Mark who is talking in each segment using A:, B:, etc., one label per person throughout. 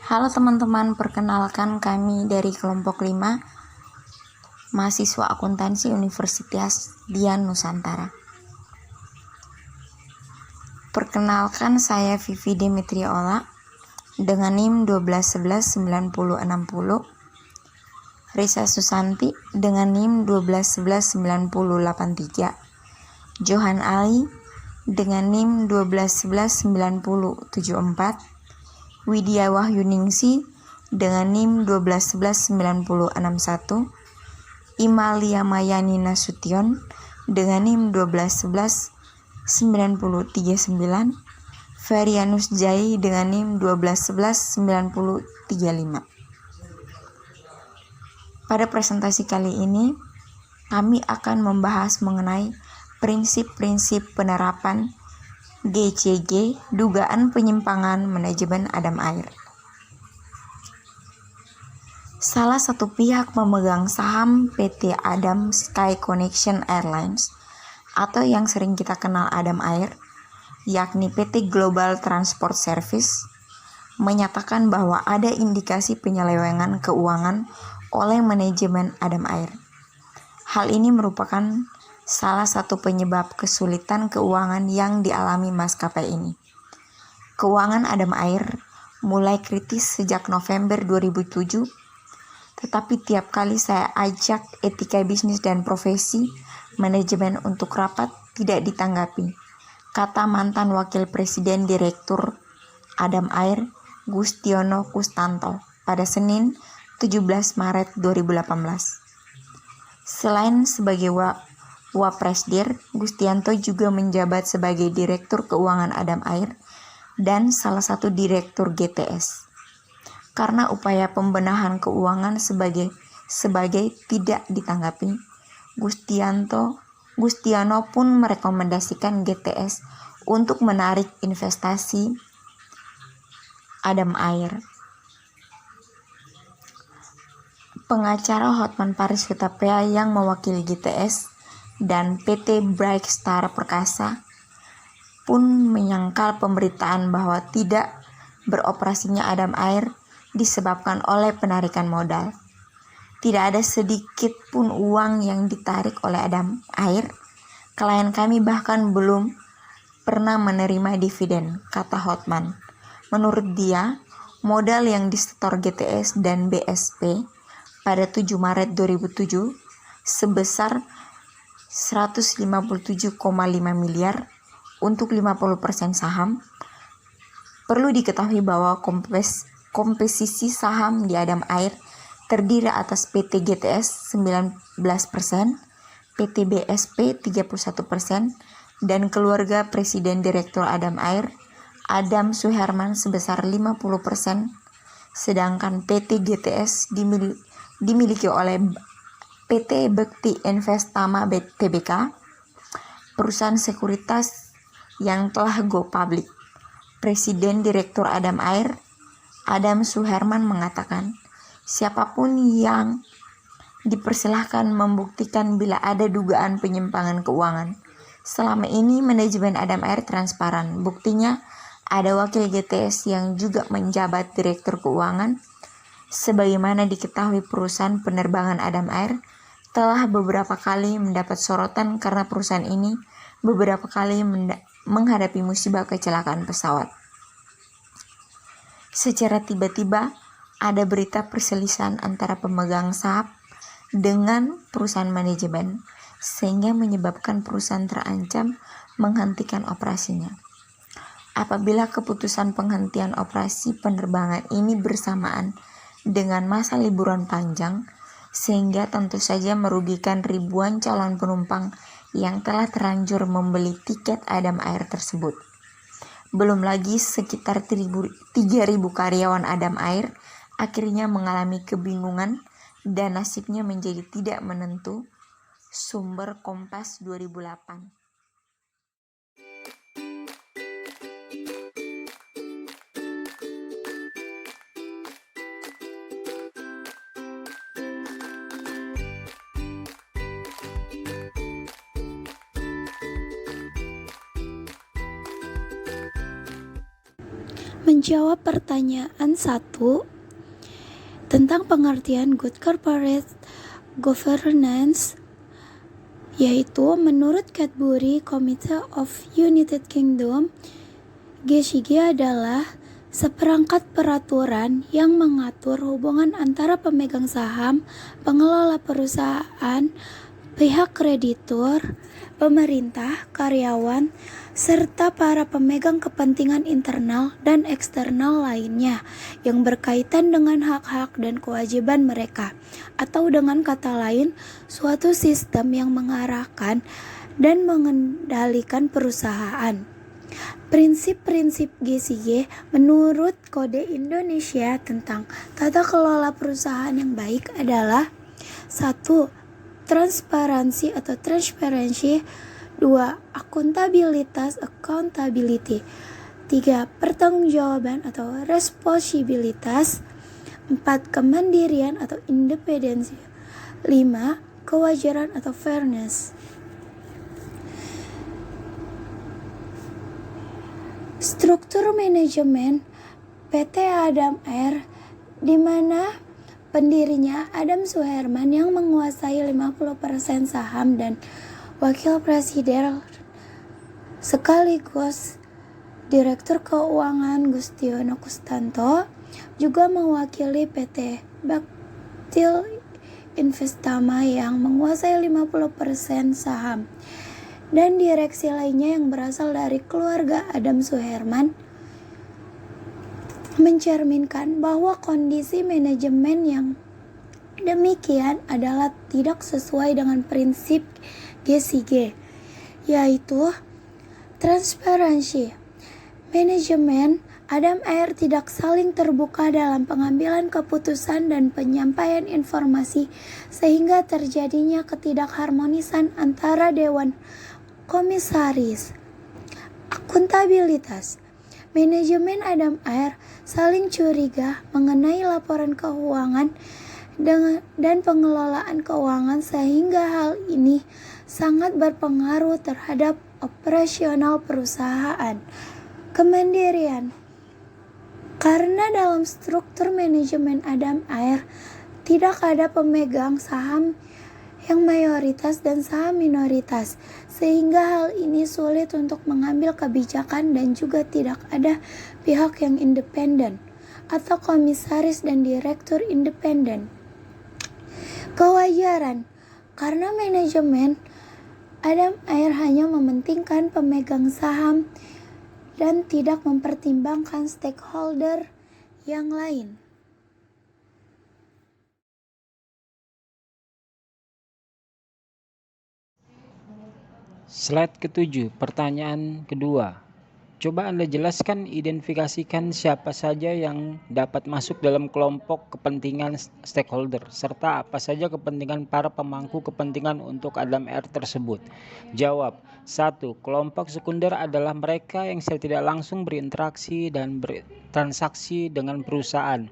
A: Halo teman-teman, perkenalkan kami dari kelompok 5 mahasiswa akuntansi Universitas Dian Nusantara. Perkenalkan, saya Vivi Dimitriola dengan NIM 12119060, Risa Susanti dengan NIM 12119083, Johan Ali dengan NIM 12119074, Widya Wahyuningsi dengan NIM 12119061, Imalia Mayani Nasution dengan NIM 12119039, Ferianus Jai dengan NIM 12119035. Pada presentasi kali ini, kami akan membahas mengenai prinsip-prinsip penerapan GCG, dugaan penyimpangan manajemen Adam Air. Salah satu pihak memegang saham PT Adam Sky Connection Airlines atau yang sering kita kenal Adam Air, yakni PT Global Transport Service, menyatakan bahwa ada indikasi penyelewengan keuangan oleh manajemen Adam Air. Hal ini merupakan salah satu penyebab kesulitan keuangan yang dialami maskapai ini. Keuangan Adam Air mulai kritis sejak November 2007, tetapi tiap kali saya ajak etika bisnis dan profesi manajemen untuk rapat tidak ditanggapi, kata mantan Wakil Presiden Direktur Adam Air, Gustiono Kustanto, pada Senin 17 Maret 2018. Selain sebagai Wapresdir, Gustianto juga menjabat sebagai Direktur Keuangan Adam Air dan salah satu Direktur GTS. Karena upaya pembenahan keuangan sebagai tidak ditanggapi, Gustiano pun merekomendasikan GTS untuk menarik investasi Adam Air. Pengacara Hotman Paris Hutapea yang mewakili GTS dan PT Bright Star Perkasa pun menyangkal pemberitaan bahwa tidak beroperasinya Adam Air disebabkan oleh penarikan modal. Tidak ada sedikit pun uang yang ditarik oleh Adam Air. Klien kami bahkan belum pernah menerima dividen, kata Hotman. Menurut dia, modal yang disetor GTS dan BSP pada 7 Maret 2007 sebesar 157,5 miliar untuk 50% saham. Perlu diketahui bahwa komposisi saham di Adam Air terdiri atas PT GTS 19%, PT BSP 31%, dan keluarga Presiden Direktur Adam Air, Adam Suherman sebesar 50%, sedangkan PT GTS dimiliki oleh PT Bekti Investama Tbk, perusahaan sekuritas yang telah go public. Presiden Direktur Adam Air, Adam Suherman, mengatakan, siapapun yang dipersilahkan membuktikan bila ada dugaan penyimpangan keuangan. Selama ini manajemen Adam Air transparan. Buktinya ada wakil GTS yang juga menjabat Direktur Keuangan. Sebagaimana diketahui, perusahaan penerbangan Adam Air telah beberapa kali mendapat sorotan karena perusahaan ini beberapa kali menghadapi musibah kecelakaan pesawat. Secara tiba-tiba ada berita perselisihan antara pemegang saham dengan perusahaan manajemen, sehingga menyebabkan perusahaan terancam menghentikan operasinya. Apabila keputusan penghentian operasi penerbangan ini bersamaan dengan masa liburan panjang, sehingga tentu saja merugikan ribuan calon penumpang yang telah terlanjur membeli tiket Adam Air tersebut. Belum lagi sekitar 3.000 karyawan Adam Air akhirnya mengalami kebingungan dan nasibnya menjadi tidak menentu. Sumber Kompas 2008.
B: Menjawab pertanyaan 1 tentang pengertian good corporate governance, yaitu menurut Cadbury Committee of United Kingdom, GCG adalah seperangkat peraturan yang mengatur hubungan antara pemegang saham, pengelola perusahaan, pihak kreditur, pemerintah, karyawan, serta para pemegang kepentingan internal dan eksternal lainnya yang berkaitan dengan hak-hak dan kewajiban mereka, atau dengan kata lain, suatu sistem yang mengarahkan dan mengendalikan perusahaan. Prinsip-prinsip GCG menurut Kode Indonesia tentang tata kelola perusahaan yang baik adalah 1. Transparansi atau transparansi. 2. Akuntabilitas, accountability. 3. Pertanggungjawaban atau responsibilitas. 4. Kemandirian atau independensi. 5. Kewajaran atau fairness. Struktur manajemen PT Adam Air, di mana pendirinya Adam Suherman yang menguasai 50% saham dan wakil presiden sekaligus Direktur Keuangan Gustiono Kustanto juga mewakili PT Baktil Investama yang menguasai 50% saham, dan direksi lainnya yang berasal dari keluarga Adam Suherman, mencerminkan bahwa kondisi manajemen yang demikian adalah tidak sesuai dengan prinsip GCG, yaitu transparansi. Manajemen Adam Air tidak saling terbuka dalam pengambilan keputusan dan penyampaian informasi, sehingga terjadinya ketidakharmonisan antara dewan komisaris. Akuntabilitas. Manajemen Adam Air saling curiga mengenai laporan keuangan dan pengelolaan keuangan, sehingga hal ini sangat berpengaruh terhadap operasional perusahaan. Kemandirian. Karena dalam struktur manajemen Adam Air tidak ada pemegang saham yang mayoritas dan saham minoritas, sehingga hal ini sulit untuk mengambil kebijakan dan juga tidak ada pihak yang independen atau komisaris dan direktur independen. Kewajaran. Karena manajemen Adam Air hanya mementingkan pemegang saham dan tidak mempertimbangkan stakeholder yang lain.
C: Slide ke-7, pertanyaan kedua. Coba Anda jelaskan, identifikasikan siapa saja yang dapat masuk dalam kelompok kepentingan stakeholder, serta apa saja kepentingan para pemangku kepentingan untuk Adam Air tersebut. Jawab. 1. Kelompok sekunder adalah mereka yang secara tidak langsung berinteraksi dan bertransaksi dengan perusahaan,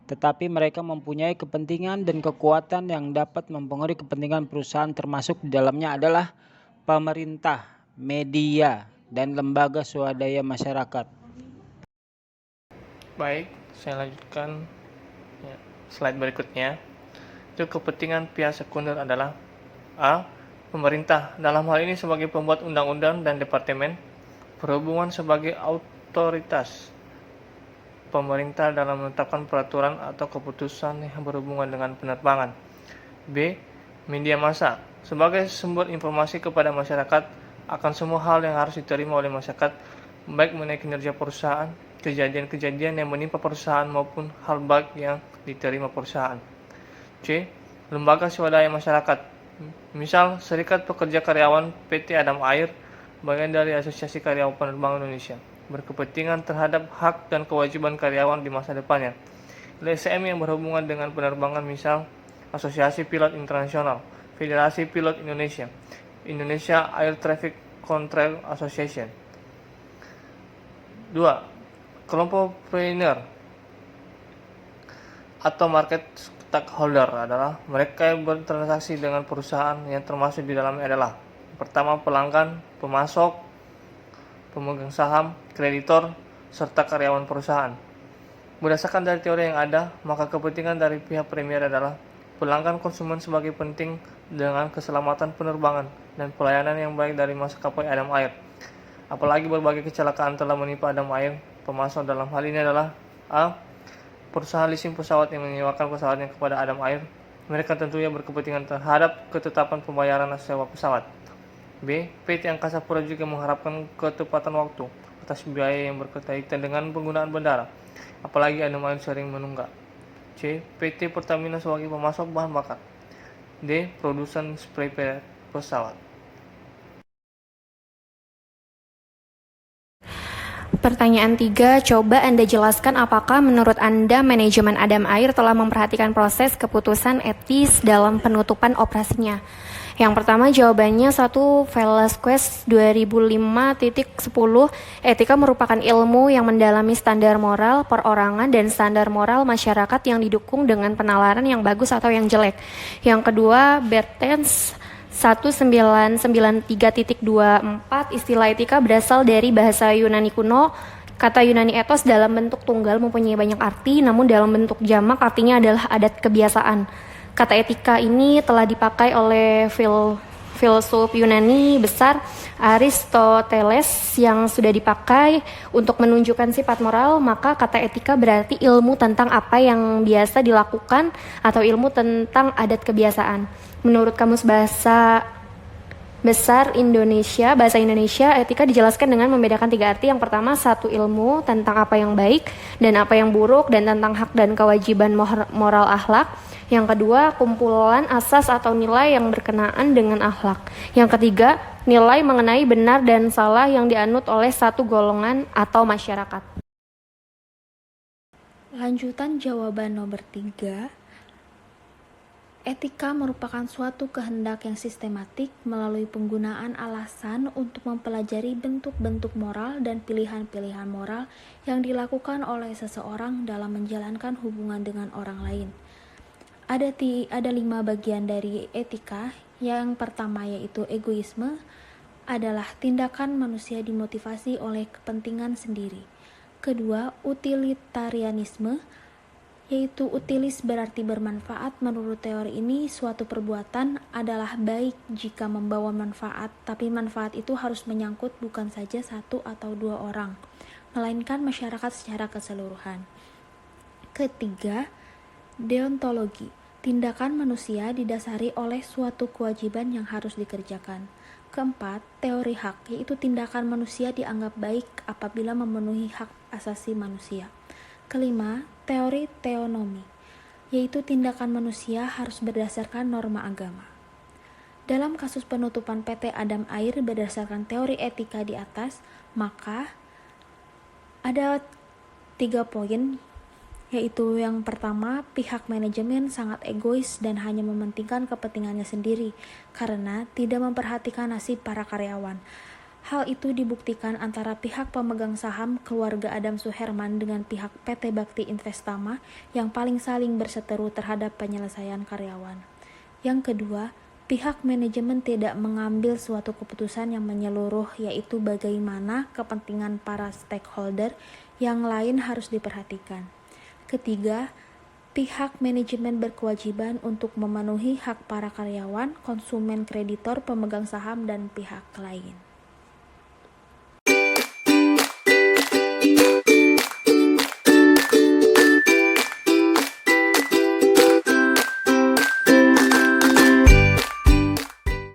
C: tetapi mereka mempunyai kepentingan dan kekuatan yang dapat mempengaruhi kepentingan perusahaan, termasuk di dalamnya adalah pemerintah, media, dan lembaga swadaya masyarakat.
D: Baik, saya lanjutkan slide berikutnya. Itu kepentingan pihak sekunder adalah A. Pemerintah, dalam hal ini sebagai pembuat undang-undang dan departemen perhubungan sebagai otoritas pemerintah dalam menetapkan peraturan atau keputusan yang berhubungan dengan penerbangan. B. Media massa, sebagai sumber informasi kepada masyarakat akan semua hal yang harus diterima oleh masyarakat, baik mengenai kinerja perusahaan, kejadian-kejadian yang menimpa perusahaan maupun hal baik yang diterima perusahaan. C. Lembaga swadaya masyarakat, misal Serikat Pekerja Karyawan PT Adam Air, bagian dari Asosiasi Karyawan Penerbangan Indonesia, berkepentingan terhadap hak dan kewajiban karyawan di masa depannya. LSM yang berhubungan dengan penerbangan, misal Asosiasi Pilot Internasional, Federasi Pilot Indonesia, Indonesia Air Traffic Control Association. 2. Kelompok trainer atau market stakeholder adalah mereka yang bertransaksi dengan perusahaan, yang termasuk di dalamnya adalah: pertama, pelanggan, pemasok, pemegang saham, kreditor, serta karyawan perusahaan. Berdasarkan dari teori yang ada, maka kepentingan dari pihak Premier adalah pelanggan konsumen sebagai penting dengan keselamatan penerbangan dan pelayanan yang baik dari maskapai Adam Air. Apalagi berbagai kecelakaan telah menimpa Adam Air. Pemasok dalam hal ini adalah A. Perusahaan leasing pesawat yang menyewakan pesawatnya kepada Adam Air. Mereka tentunya berkepentingan terhadap ketetapan pembayaran sewa pesawat. B. PT Angkasa Pura juga mengharapkan ketepatan waktu atas biaya yang berkaitan dengan penggunaan bandara, apalagi Adam Air sering menunggak. C. PT Pertamina sebagai pemasok bahan bakar. D. Produsen spray pesawat.
E: Pertanyaan 3, coba Anda jelaskan apakah menurut Anda manajemen Adam Air telah memperhatikan proses keputusan etis dalam penutupan operasinya. Yang pertama jawabannya 1, Velasquez 2005.10, etika merupakan ilmu yang mendalami standar moral perorangan dan standar moral masyarakat yang didukung dengan penalaran yang bagus atau yang jelek. Yang kedua, Bertens 1993.24, istilah etika berasal dari bahasa Yunani kuno. Kata Yunani etos dalam bentuk tunggal mempunyai banyak arti, namun dalam bentuk jamak artinya adalah adat kebiasaan. Kata etika ini telah dipakai oleh filsuf Yunani besar Aristoteles yang sudah dipakai untuk menunjukkan sifat moral. Maka kata etika berarti ilmu tentang apa yang biasa dilakukan atau ilmu tentang adat kebiasaan. Menurut Kamus Bahasa Besar bahasa Indonesia, etika dijelaskan dengan membedakan 3 arti. Yang pertama, 1, ilmu tentang apa yang baik dan apa yang buruk dan tentang hak dan kewajiban moral akhlak. Yang kedua, kumpulan asas atau nilai yang berkenaan dengan akhlak. Yang ketiga, nilai mengenai benar dan salah yang dianut oleh satu golongan atau masyarakat.
B: Lanjutan jawaban nomor 3. Etika merupakan suatu kehendak yang sistematik melalui penggunaan alasan untuk mempelajari bentuk-bentuk moral dan pilihan-pilihan moral yang dilakukan oleh seseorang dalam menjalankan hubungan dengan orang lain. Ada 5 bagian dari etika. Yang pertama yaitu egoisme, adalah tindakan manusia dimotivasi oleh kepentingan sendiri. Kedua, utilitarianisme, yaitu utilis berarti bermanfaat. Menurut teori ini, suatu perbuatan adalah baik jika membawa manfaat, tapi manfaat itu harus menyangkut bukan saja 1 atau 2 orang, melainkan masyarakat secara keseluruhan. Ketiga, deontologi, tindakan manusia didasari oleh suatu kewajiban yang harus dikerjakan. Keempat, teori hak, yaitu tindakan manusia dianggap baik apabila memenuhi hak asasi manusia. Kelima, teori teonomi, yaitu tindakan manusia harus berdasarkan norma agama. Dalam kasus penutupan PT Adam Air berdasarkan teori etika di atas, maka ada 3 poin, yaitu yang pertama, pihak manajemen sangat egois dan hanya mementingkan kepentingannya sendiri karena tidak memperhatikan nasib para karyawan. Hal itu dibuktikan antara pihak pemegang saham keluarga Adam Suherman dengan pihak PT Bakti Investama yang paling saling berseteru terhadap penyelesaian karyawan. Yang kedua, pihak manajemen tidak mengambil suatu keputusan yang menyeluruh, yaitu bagaimana kepentingan para stakeholder yang lain harus diperhatikan. Ketiga, pihak manajemen berkewajiban untuk memenuhi hak para karyawan, konsumen, kreditor, pemegang saham, dan pihak lain.